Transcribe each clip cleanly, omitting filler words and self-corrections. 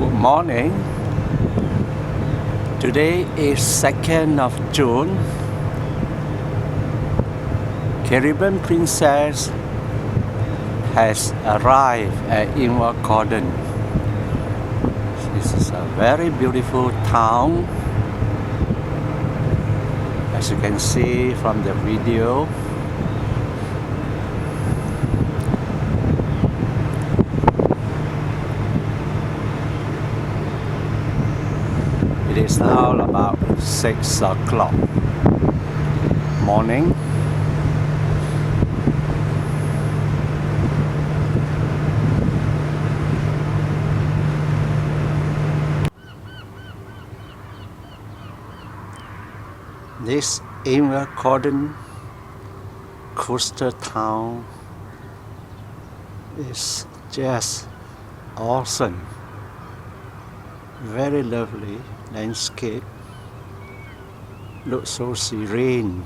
Good morning. Today is 2nd of June. Caribbean Princess has arrived at Invergordon. This is a very beautiful town, as you can see from the video. It is now about 6 o'clock morning. This Invergordon coastal town is just awesome. Very lovely landscape. Looks so serene.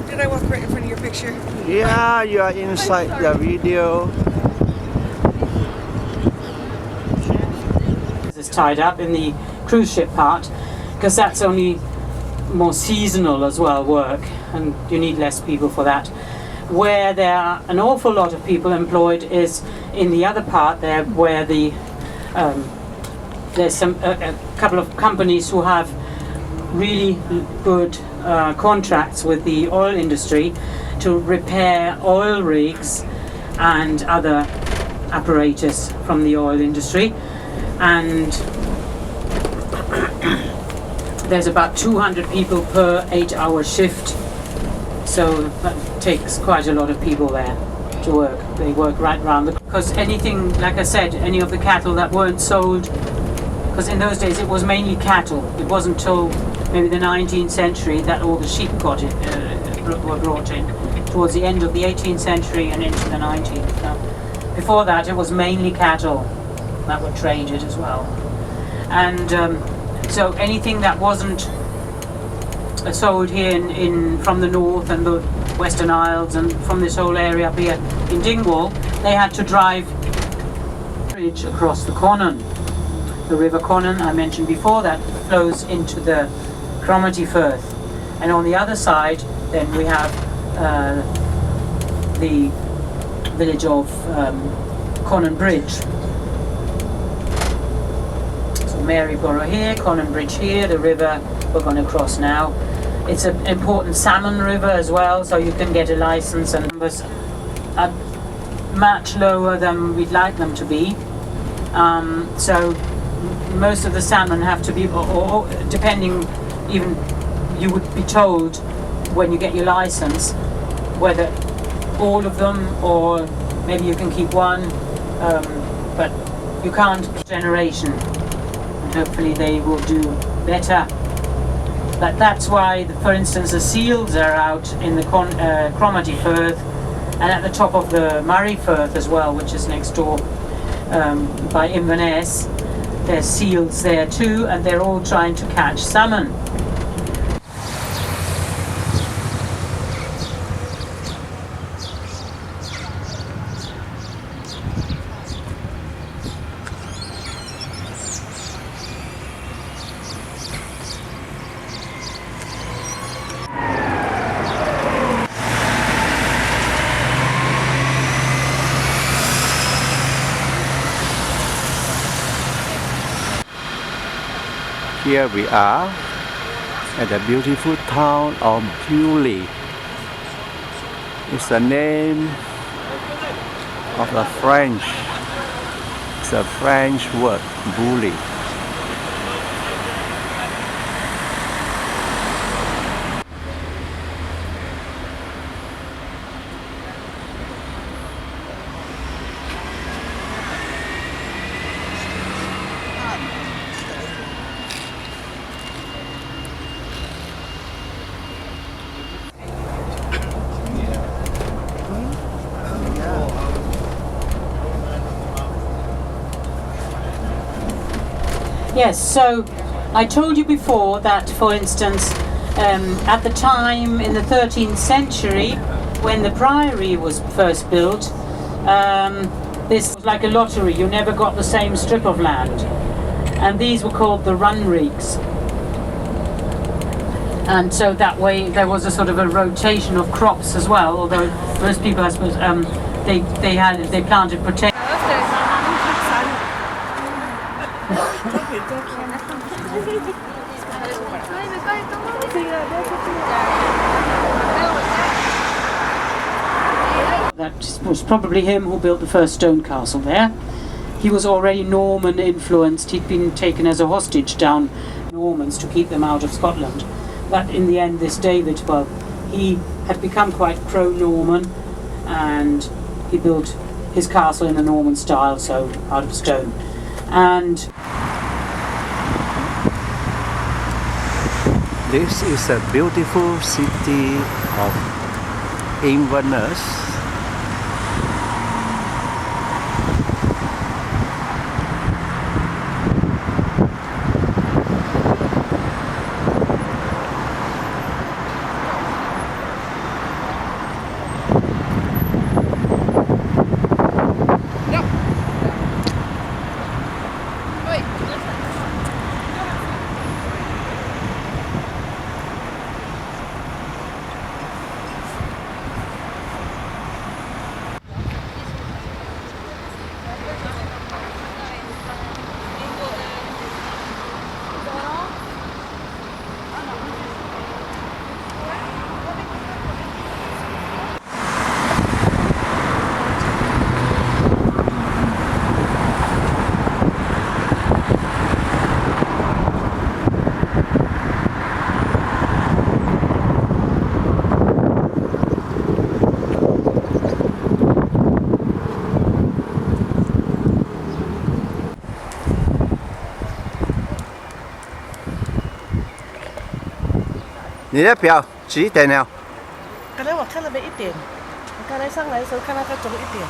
Did I walk right in front of your picture? Yeah, you are inside the video. It's tied up in the cruise ship part because that's only more seasonal as well work, and you need less people for that. Where there are an awful lot of people employed is in the other part there, where the there's a couple of companies who have really good contracts with the oil industry to repair oil rigs and other apparatus from the oil industry, and there's about 200 people per 8-hour shift, so that takes quite a lot of people there to work. They work right round because anything, like I said, any of the cattle that weren't sold, because in those days it was mainly cattle. It wasn't till maybe the 19th century that all the sheep were brought in, towards the end of the 18th century and into the 19th. Now, before that it was mainly cattle that were traded as well. And so anything that wasn't sold here from the north and the Western Isles and from this whole area up here in Dingwall, they had to drive bridge across the Conan. The River Conan, I mentioned before, that flows into the Cromarty Firth, and on the other side then we have the village of Conan Bridge. So Maryborough here, Conan Bridge here, the river we're going to cross now It's an important salmon river as well, so you can get a license, and numbers are much lower than we'd like them to be. So most of the salmon have to be, or depending, even you would be told when you get your license whether all of them, or maybe you can keep one, but you can't generation. And hopefully they will do better. But that's why, for instance, the seals are out in the Cromarty Firth and at the top of the Murray Firth as well, which is next door by Inverness. There's seals there too, and they're all trying to catch salmon. Here we are at the beautiful town of Bewley. It's the name of the French. It's a French word, bully. Yes, so I told you before that, for instance, at the time in the 13th century, when the priory was first built, this was like a lottery. You never got the same strip of land. And these were called the run rigs. And so that way there was a sort of a rotation of crops as well, although most people, I suppose, they planted potatoes. That was probably him who built the first stone castle there. He was already Norman influenced. He'd been taken as a hostage down Normans to keep them out of Scotland. But in the end, this David, well, he had become quite pro-Norman, and he built his castle in the Norman style, so out of stone. And this is a beautiful city of Inverness.你的表几点了？刚才我看了没1点，我刚才上来的时候看到个钟1点。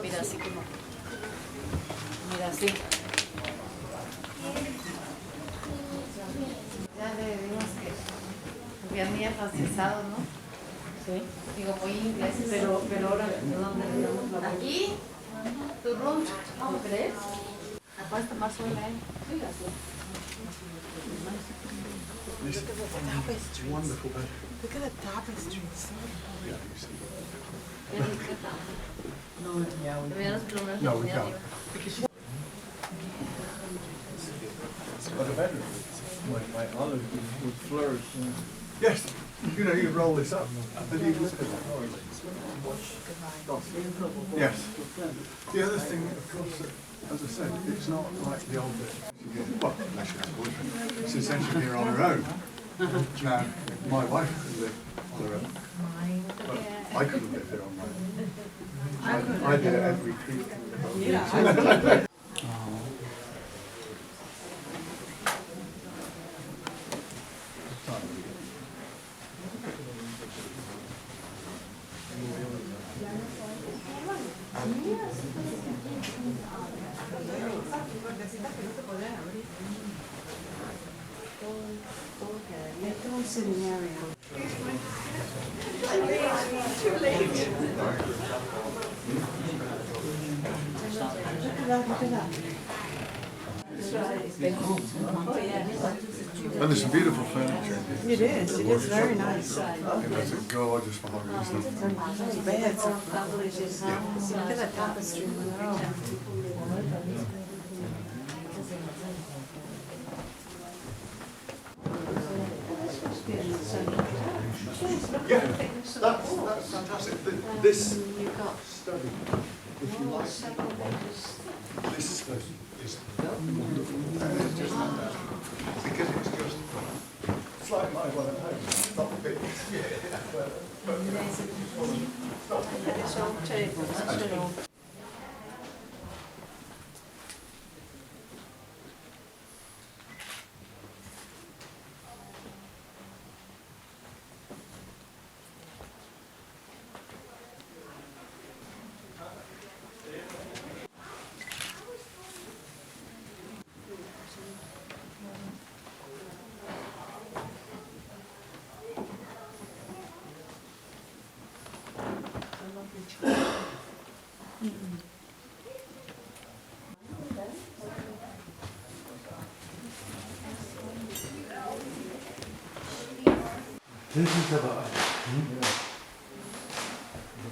Mira así como. Mira así. Ya le dimos que había muy francesado, ¿no? Sí. Digo, muy ingleses. Pero ahora, ¿dónde le damos la vuelta? Aquí, tu room, ¿no crees? Puedes tomar sola, ¿eh? Wonderful bed. Look at the tapestry. No, we can't. What a bedroom. My olive would flourish. Yes, you know, you roll this up and you look at that. Yes. The other thing, of course, as I said, it's not like the old bit. Well, unless you're a boyfriend. It's essentially here on her own. Now, my wife could live on her own. But I couldn't live here on my own. I did it every creek. And there's some beautiful furniture. It is very nice. It's a gorgeous mahogany stuff. Those beds are lovely. Look at the tapestry. Yeah, that's fantastic. This study, if you like, this study is wonderful. And it's just because it's just, it's like my one at home. It's not big.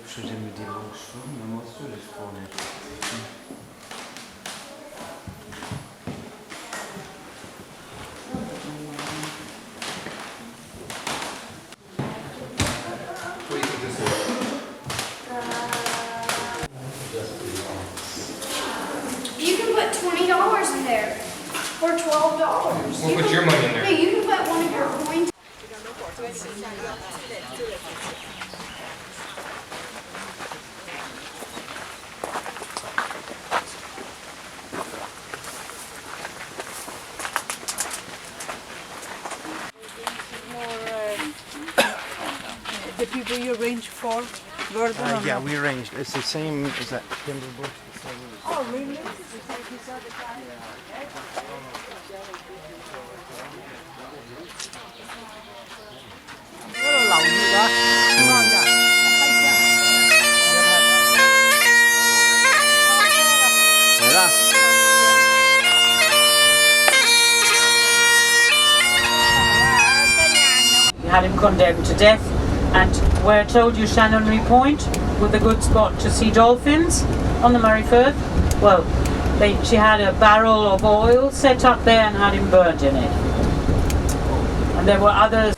Przejdziemy dimanche, na mostu jest wolny. You can put $20 in there, or $12. We'll put your money in there. Yeah, you can put one of your coins. The people you arrange for, Gordon? Yeah, we arranged. It's the same as that timber bush. Oh, really? We had him condemned to death, and where I told you Shannonry Point with a good spot to see dolphins on the Murray Firth, well, she had a barrel of oil set up there and had him burnt in it. And there were other